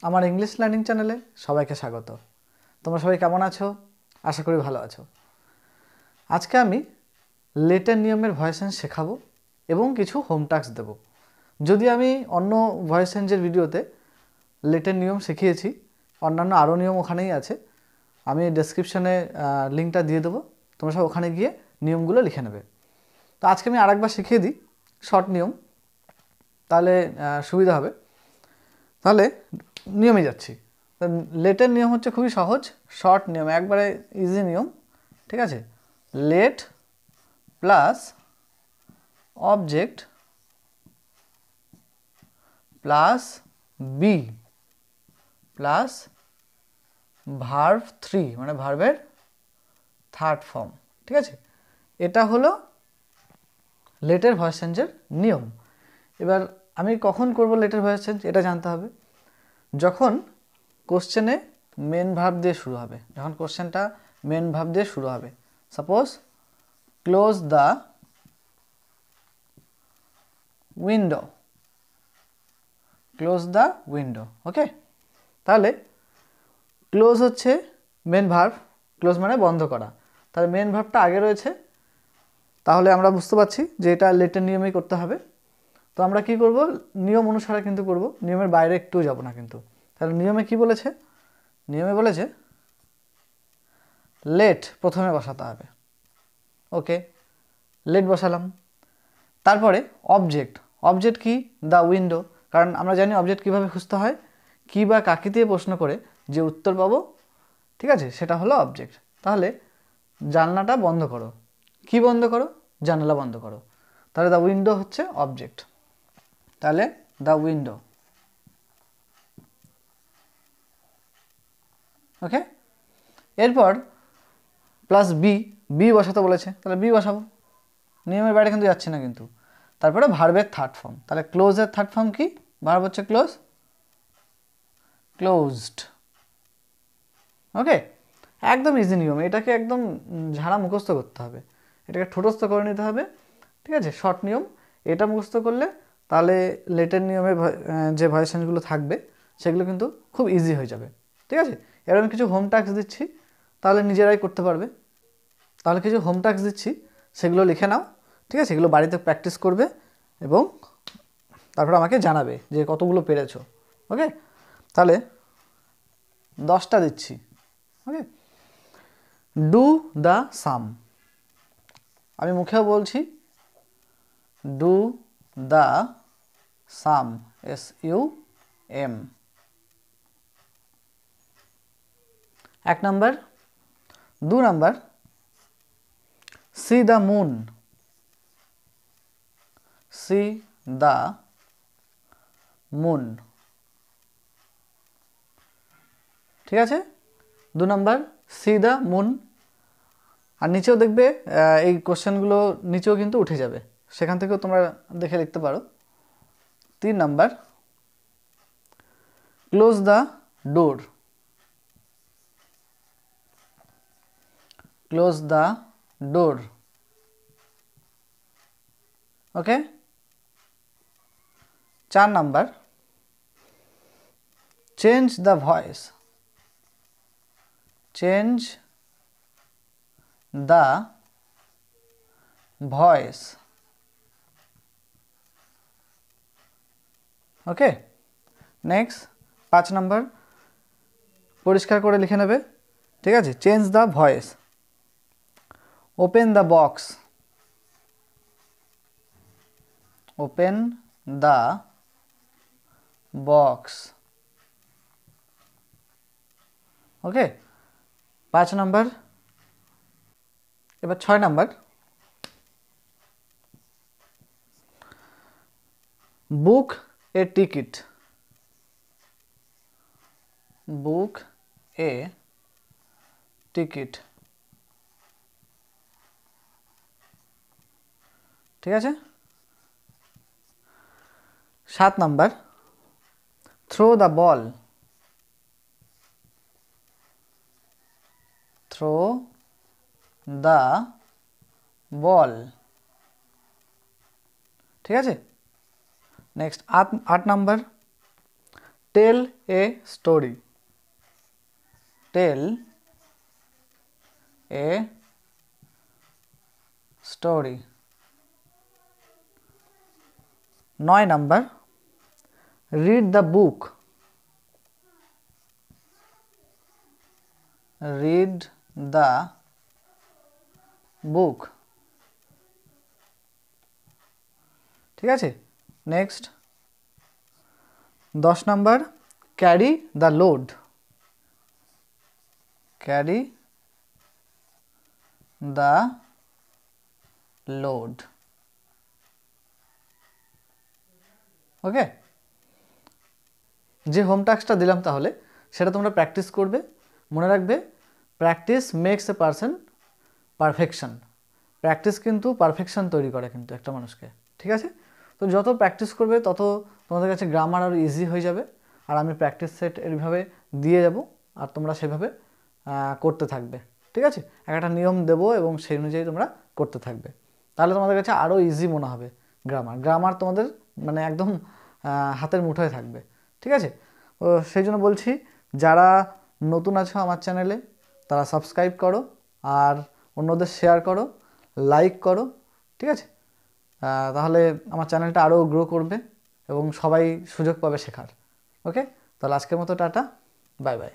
আমার English learning চ্যানেলে সবাইকে স্বাগত। তোমরা সবাই কেমন আছো? আশা করি ভালো আছো। আজকে আমি লেটের নিয়মের ভয়েস চেঞ্জ শেখাবো এবং কিছু হোম টাস্ক দেব। যদি আমি অন্য ভয়েস চেঞ্জের ভিডিওতে লেটের নিয়ম শিখিয়েছি, অন্যান্য আরও নিয়ম ওখানেই আছে, আমি ডেসক্রিপশানে লিঙ্কটা দিয়ে দেবো, তোমরা সব ওখানে গিয়ে নিয়মগুলো লিখে নেবে। তো আজকে আমি আরেকবার শিখিয়ে দিই শর্ট নিয়ম, তাহলে সুবিধা হবে। তাহলে নিয়মে যাচ্ছি। লেটের নিয়ম হচ্ছে খুবই সহজ, শর্ট নিয়ম, একবারে ইজি নিয়ম, ঠিক আছে? Let plus object plus be plus verb 3, মানে ভার্বের থার্ড ফর্ম, ঠিক আছে? এটা হলো লেটের ভয়েস চেঞ্জের নিয়ম। এবার আমি কখন করব লেটের ভয়েস চেঞ্জ এটা জানতে হবে। যখন কোশ্চেনে মেন ভার্ব দিয়ে শুরু হবে, যখন কোশ্চেনটা মেন ভার্ব দিয়ে শুরু হবে, suppose close the window, close the window, okay? তাহলে ক্লোজ হচ্ছে মেন ভার্ব, ক্লোজ মানে বন্ধ করা, তাহলে মেন ভার্বটা আগে রয়েছে, তাহলে আমরা বুঝতে পারছি যে এটা লেটের নিয়মেই করতে হবে। তো আমরা কি করব, নিয়ম অনুসারে কিন্তু করব, নিয়মের বাইরে একটু যাব না কিন্তু। তাহলে নিয়মে কি বলেছে? নিয়মে বলেছে লেট প্রথমে বসাতে হবে, ওকে? লেট বসালাম। তারপরে অবজেক্ট, অবজেক্ট কি? দ্য উইন্ডো, কারণ আমরা জানি অবজেক্ট কীভাবে খুঁজতে হয়, কী বা কাকে দিয়ে প্রশ্ন করে যে উত্তর পাবো, ঠিক আছে, সেটা হলো অবজেক্ট। তাহলে জানলাটা বন্ধ করো, কি বন্ধ করো? জানালা বন্ধ করো। তাহলে দ্য উইন্ডো হচ্ছে অবজেক্ট, তাহলে দ্য উইন্ডো, ওকে? এরপর প্লাস বি, বি বসাতে বলেছে, তাহলে বি বসাবো, নিয়মের বাইরে কিন্তু যাচ্ছে না কিন্তু। তারপরে ভার্বের থার্ড ফর্ম, তাহলে ক্লোজের থার্ড ফর্ম কি? ভার্ব হচ্ছে ক্লোজ, ক্লোজড, ওকে? একদম ইজি নিয়ম, এটাকে একদম ঝাড়া মুখস্থ করতে হবে, এটাকে ঠোঁটস্থ করে নিতে হবে, ঠিক আছে? শর্ট নিয়ম, এটা মুখস্থ করলে তাহলে লেটের নিয়মে যে ভয়েস চেঞ্জগুলো থাকবে সেগুলো কিন্তু খুব ইজি হয়ে যাবে, ঠিক আছে? এবার আমি কিছু হোম টাস্ক দিচ্ছি, তাহলে নিজেরাই করতে পারবে। তাহলে কিছু হোম টাস্ক দিচ্ছি, সেগুলো লিখে নাও, ঠিক আছে? এগুলো বাড়িতে প্র্যাকটিস করবে এবং তারপর আমাকে জানাবে যে কতগুলো পেরেছো, ওকে? তাহলে 10টা দিচ্ছি, ওকে? ডু দ্য সাম, আমি মুখেও বলছি, do the some, SUM। 1 number. 2 number, C the moon, C the moon, ঠিক আছে? 2 নাম্বার সি দ্য মুন। আর নিচেও দেখবে এই কোশ্চেনগুলো নিচেও কিন্তু উঠে যাবে, সেখান থেকেও তোমরা দেখে লিখতে পারো। 3 number, close the door, close the door, okay? 4 number, change the voice, change the voice, okay? Next 5 number, পরিষ্কার করে লিখে নেবে, ঠিক আছে? Change the voice, open the box, open the box, okay? 5 number. এবার 6 number, book a ticket, book a ticket, ঠিক আছে? 7 number, throw the ball, throw the ball, ঠিক আছে? Next 8 number, tell a story, tell a story. 9 number, read the book, read the book. ঠিক আছে, next 10 number, carry the load, carry the load. Okay, যে home টাস্কটা দিলাম তাহলে সেটা তোমরা practice করবে। মনে রাখবে, practice makes a person perfection. Practice কিন্তু পারফেকশন তৈরি করে কিন্তু একটা মানুষকে। ঠিক আছে, তো যত প্র্যাকটিস করবে তত তোমাদের কাছে গ্রামার আরও ইজি হয়ে যাবে। আর আমি প্র্যাকটিস সেট এইভাবে দিয়ে যাব, আর তোমরা সেভাবে করতে থাকবে। ঠিক আছে, একটা নিয়ম দেবো এবং সেই অনুযায়ী তোমরা করতে থাকবে, তাহলে তোমাদের কাছে আরও ইজি মনে হবে। গ্রামার তোমাদের মানে একদম হাতের মুঠোয় থাকবে। ঠিক আছে, তো সেই জন্য বলছি, যারা নতুন আছো আমার চ্যানেলে তারা সাবস্ক্রাইব করো, আর অন্যদের শেয়ার করো, লাইক করো। ঠিক আছে, তাহলে আমার চ্যানেলটা আরও গ্রো করবে এবং সবাই সুযোগ পাবে শেখার। ওকে, তাহলে আজকের মতো টাটা, বাই বাই।